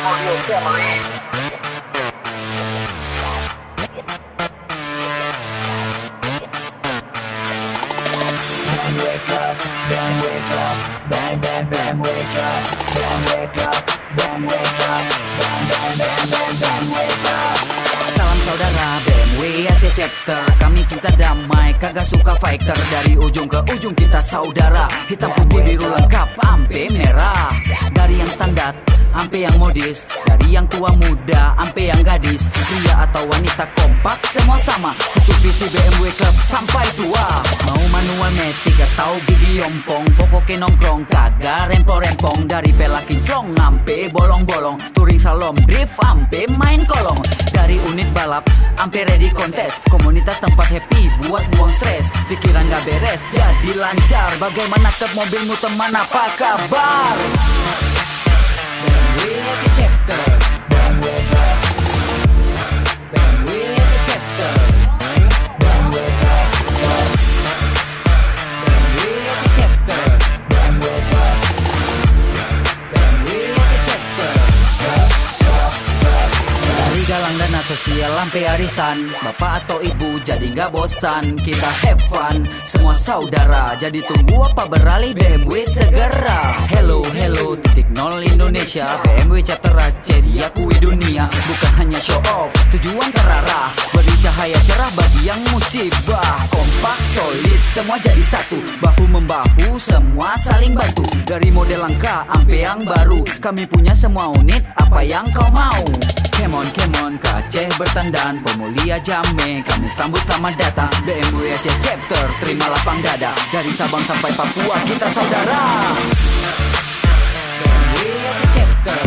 Audio Family. Wake up, then wake up, bang bang bang wake up, then wake up, then wake up, bang bang bang bang bang wake up. Salam saudara BMW Aceh Chapter, kami kita damai, kagak suka fighter. Dari ujung ke ujung kita saudara, hitam putih biru lengkap, ampe merah. Dari yang standar, ampe yang modis, dari yang tua muda, ampe yang gadis, pria atau wanita kompak, semua sama. Satu visi BMW Club sampai tua. Mau manual metik atau gigi ompong, pokoknya nongkrong, kagak rempong-rempong. Dari pelak kinclong, ampe bolong-bolong, touring salom, drift, ampe main kolong. Dari unit balap, ampe ready kontes, komunitas tempat happy buat buang stres. Pikiran gak beres, jadi lancar. Bagaimana ke mobilmu teman, apa kabar? BMW Aceh Chapter, BMW Club, BMW Aceh Chapter, BMW Club, BMW Aceh Chapter, BMW Club, BMW Aceh Chapter. Dari galang dana sosial sampai arisan, bapak atau ibu jadi gak bosan. Kita have fun, semua saudara. Jadi tunggu apa, beralih BMW segera. Hello, hello, titik nol Indonesia, BMW Chapter Aceh diakui dunia. Bukan hanya show off, tujuan terarah, beri cahaya cerah bagi yang musibah. Kompak, solid, semua jadi satu, bahu membahu, semua saling bantu. Dari model langka ampe yang baru, kami punya semua unit, apa yang kau mau. Come on, ke Aceh bertandan, Pemulia Jameh, kami sambut selamat datang. BMW Aceh Chapter, terima lapang dada. Dari Sabang sampai Papua kita saudara. BMW Aceh Chapter,